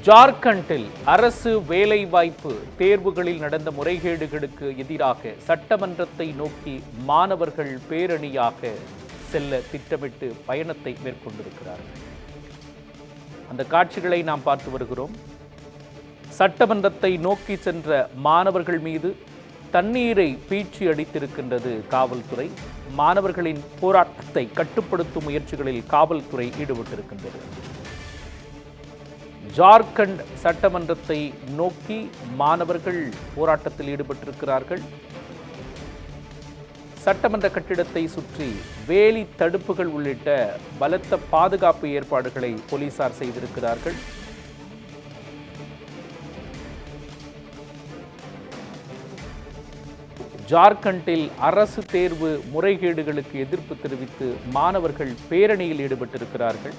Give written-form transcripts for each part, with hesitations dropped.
ஜார்க்கண்டில் அரசு வேலைவாய்ப்பு தேர்வுகளில் நடந்த முறைகேடுகளுக்கு எதிராக சட்டமன்றத்தை நோக்கி மாணவர்கள் பேரணியாக செல்ல திட்டமிட்டு பயணத்தை மேற்கொண்டிருக்கிறார்கள். அந்த காட்சிகளை நாம் பார்த்து வருகிறோம். சட்டமன்றத்தை நோக்கி சென்ற மாணவர்கள் மீது தண்ணீரை பீச்சி அடித்திருக்கின்றது காவல்துறை. மாணவர்களின் போராட்டத்தை கட்டுப்படுத்தும் முயற்சிகளில் காவல்துறை ஈடுபட்டிருக்கின்றது. ஜார்க்கண்ட் சட்டமன்றத்தை நோக்கி மாணவர்கள் போராட்டத்தில் ஈடுபட்டிருக்கிறார்கள். சட்டமன்ற கட்டிடத்தை சுற்றி வேலி தடுப்புகள் உள்ளிட்ட பலத்த பாதுகாப்பு ஏற்பாடுகளை போலீசார் செய்திருக்கிறார்கள். ஜார்க்கண்டில் அரசு தேர்வு முறைகேடுகளுக்கு எதிர்ப்பு தெரிவித்து மாணவர்கள் பேரணியில் ஈடுபட்டிருக்கிறார்கள்.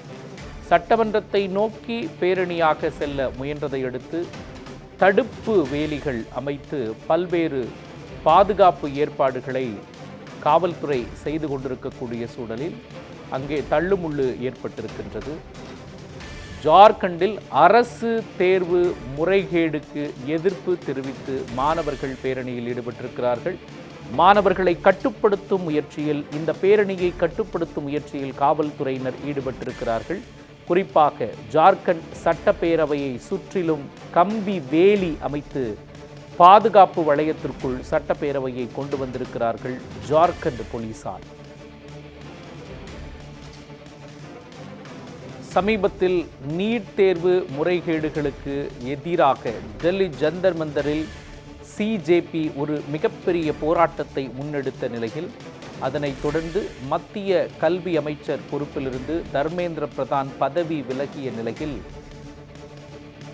சட்டமன்றத்தை நோக்கி பேரணியாக செல்ல முயன்றதை அடுத்து தடுப்பு வேலிகள் அமைத்து பல்வேறு பாதுகாப்பு ஏற்பாடுகளை காவல்துறை செய்து கொண்டிருக்கக்கூடிய சூழலில் அங்கே தள்ளுமுள்ளு ஏற்பட்டிருக்கின்றது. ஜார்க்கண்டில் அரசு தேர்வு முறைகேடுக்கு எதிர்ப்பு தெரிவித்து மாணவர்கள் பேரணியில் ஈடுபட்டிருக்கிறார்கள். மாணவர்களை கட்டுப்படுத்தும் முயற்சியில், இந்த பேரணியை கட்டுப்படுத்தும் முயற்சியில் காவல்துறையினர் ஈடுபட்டிருக்கிறார்கள். குறிப்பாக ஜார்க்கண்ட் சட்டப்பேரவையை சுற்றிலும் கம்பி வேலி அமைத்து பாதுகாப்பு வளையத்திற்குள் சட்டப்பேரவையை கொண்டு வந்திருக்கிறார்கள் ஜார்க்கண்ட் போலீசார். சமீபத்தில் நீட் தேர்வு முறைகேடுகளுக்கு எதிராக டெல்லி ஜந்தர் மந்தரில் சிஜேபி ஒரு மிகப்பெரிய போராட்டத்தை முன்னெடுத்த நிலையில், அதனைத் தொடர்ந்து மத்திய கல்வி அமைச்சர் பொறுப்பிலிருந்து தர்மேந்திர பிரதான் பதவி விலகிய நிலையில்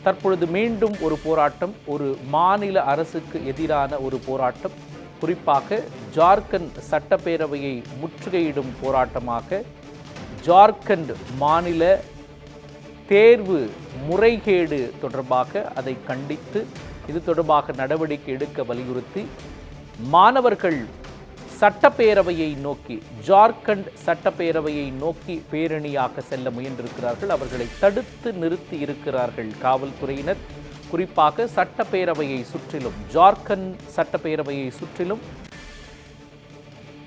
தற்பொழுது மீண்டும் ஒரு போராட்டம், ஒரு மாநில அரசுக்கு எதிரான ஒரு போராட்டம், குறிப்பாக ஜார்க்கண்ட் சட்டப்பேரவையை முற்றுகையிடும் போராட்டமாக ஜார்க்கண்ட் மாநில தேர்வு முறைகேடு தொடர்பாக அதை கண்டித்து இது தொடர்பாக நடவடிக்கை எடுக்க வலியுறுத்தி மாணவர்கள் சட்டப்பேரவையை நோக்கி, ஜார்க்கண்ட் சட்டப்பேரவையை நோக்கி பேரணியாக செல்ல முயன்றிருக்கிறார்கள். அவர்களை தடுத்து நிறுத்தி இருக்கிறார்கள் காவல்துறையினர். குறிப்பாக சட்டப்பேரவையை சுற்றிலும், ஜார்க்கண்ட் சட்டப்பேரவையை சுற்றிலும்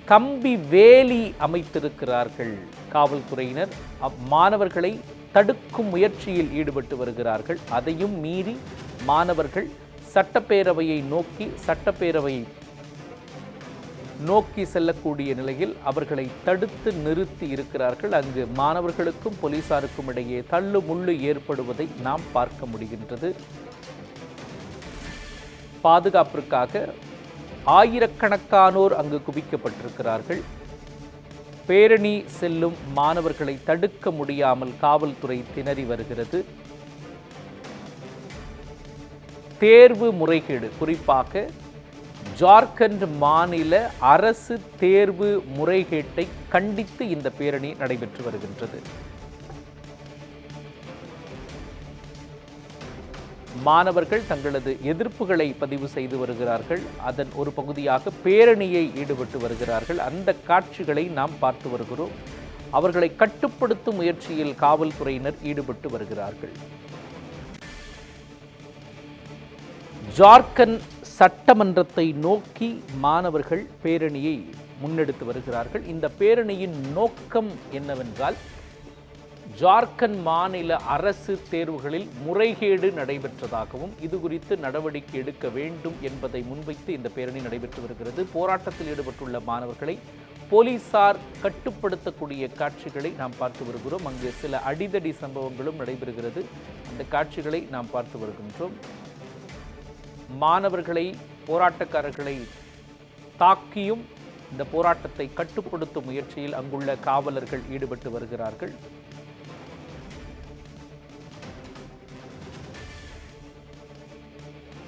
கம்பி வேலி அமைத்திருக்கிறார்கள் காவல்துறையினர். மாணவர்களை தடுக்கும் முயற்சியில் ஈடுபட்டு வருகிறார்கள். அதையும் மீறி மாணவர்கள் சட்டப்பேரவையை நோக்கி செல்லக்கூடிய நிலையில் அவர்களை தடுத்து நிறுத்தி இருக்கிறார்கள். அங்கு மாணவர்களுக்கும் போலீசாருக்கும் இடையே தள்ளு முள்ளு ஏற்படுவதை நாம் பார்க்க முடிகின்றது. பாதுகாப்பிற்காக ஆயிரக்கணக்கானோர் அங்கு குவிக்கப்பட்டிருக்கிறார்கள். பேரணி செல்லும் மாணவர்களை தடுக்க முடியாமல் காவல்துறை திணறி வருகிறது. தேர்வு முறைகேடு, குறிப்பாக ஜார்க்கண்ட் மாநில அரசு தேர்வு முறைகேட்டை கண்டித்து இந்த பேரணி நடைபெற்று வருகின்றது. மாணவர்கள் தங்களது எதிர்ப்புகளை பதிவு செய்து வருகிறார்கள். அதன் ஒரு பகுதியாக பேரணியை ஈடுபட்டு வருகிறார்கள். அந்த காட்சிகளை நாம் பார்த்து வருகிறோம். அவர்களை கட்டுப்படுத்தும் முயற்சியில் காவல்துறையினர் ஈடுபட்டு வருகிறார்கள். ஜார்க்கண்ட் சட்டமன்றத்தை நோக்கி மாணவர்கள் பேரணியை முன்னெடுத்து வருகிறார்கள். இந்த பேரணியின் நோக்கம் என்னவென்றால், ஜார்க்கண்ட் மாநில அரசு தேர்வுகளில் முறைகேடு நடைபெற்றதாகவும் இது குறித்து நடவடிக்கை எடுக்க வேண்டும் என்பதை முன்வைத்து இந்த பேரணி நடைபெற்று வருகிறது. போராட்டத்தில் ஈடுபட்டுள்ள மாணவர்களை போலீசார் கட்டுப்படுத்தக்கூடிய காட்சிகளை நாம் பார்த்து வருகிறோம். அங்கு சில அடிதடி சம்பவங்களும் நடைபெறுகிறது. அந்த காட்சிகளை நாம் பார்த்து வருகின்றோம். மாணவர்களை, போராட்டக்காரர்களை தாக்கியும் இந்த போராட்டத்தை கட்டுப்படுத்தும் முயற்சியில் அங்குள்ள காவலர்கள் ஈடுபட்டு வருகிறார்கள்.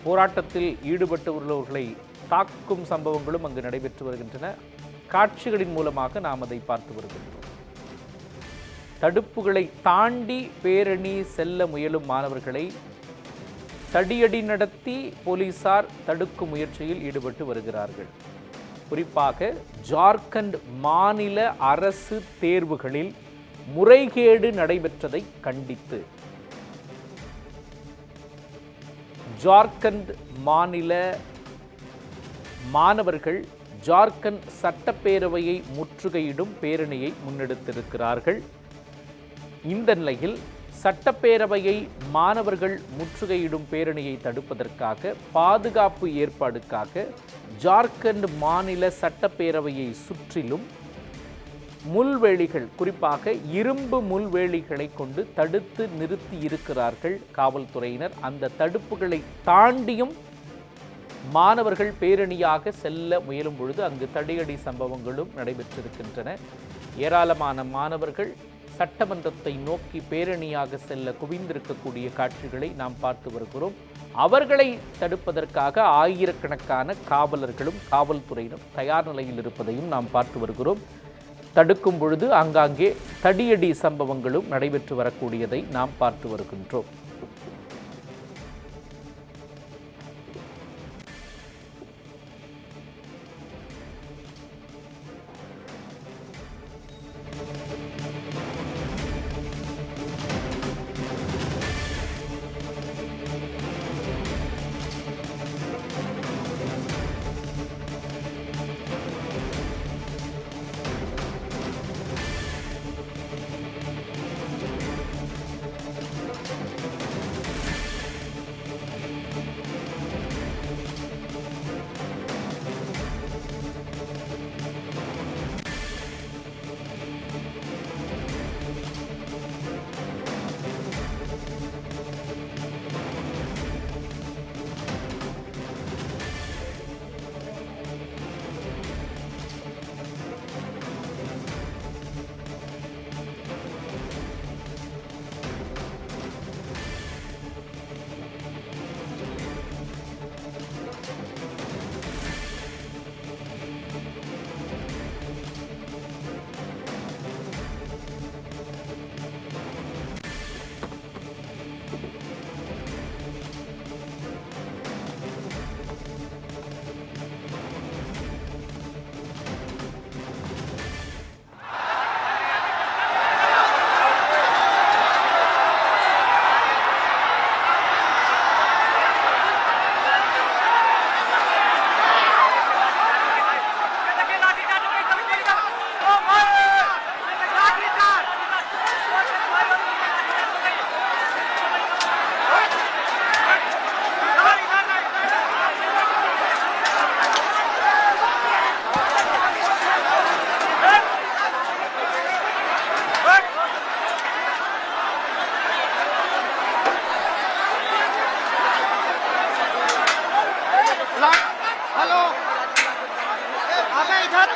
போராட்டத்தில் ஈடுபட்டுள்ளவர்களை தாக்கும் சம்பவங்களும் அங்கு நடைபெற்று வருகின்றன. காட்சிகளின் மூலமாக நாம் அதை பார்த்து வருகின்றோம். தடுப்புகளை தாண்டி பேரணி செல்ல முயலும் மாணவர்களை தடியடி நடத்தி போலீசார் தடுக்கும் முயற்சியில் ஈடுபட்டு வருகிறார்கள். குறிப்பாக ஜார்க்கண்ட் மாநில அரசு தேர்வுகளில் முறைகேடு நடைபெற்றதை கண்டித்து ஜார்க்கண்ட் மாநில மாணவர்கள் ஜார்க்கண்ட் சட்டப்பேரவையை முற்றுகையிடும் பேரணியை முன்னெடுத்திருக்கிறார்கள். இந்த நிலையில் சட்டப்பேரவையை மாணவர்கள் முற்றுகையிடும் பேரணியை தடுப்பதற்காக பாதுகாப்பு ஏற்பாடுக்காக ஜார்க்கண்ட் மாநில சட்டப்பேரவையை சுற்றிலும் முள்வேலிகள், குறிப்பாக இரும்பு முள்வேலிகளை கொண்டு தடுத்து நிறுத்தி இருக்கிறார்கள் காவல்துறையினர். அந்த தடுப்புகளை தாண்டியும் மாணவர்கள் பேரணியாக செல்ல முயலும் பொழுது அங்கு தடியடி சம்பவங்களும் நடைபெற்றிருக்கின்றன. ஏராளமான மாணவர்கள் சட்டமன்றத்தை நோக்கி பேரணியாக செல்ல குவிந்திருக்கக்கூடிய காட்சிகளை நாம் பார்த்து வருகிறோம். அவர்களை தடுப்பதற்காக ஆயிரக்கணக்கான காவலர்களும் காவல்துறையினரும் தயார் நிலையில் இருப்பதையும் நாம் பார்த்து வருகிறோம். தடுக்கும் பொழுது ஆங்காங்கே தடியடி சம்பவங்களும் நடைபெற்று வரக்கூடியதை நாம் பார்த்து வருகின்றோம்.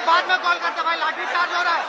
बाद में कॉल करते भाई, लाठी चार्ज हो रहा है।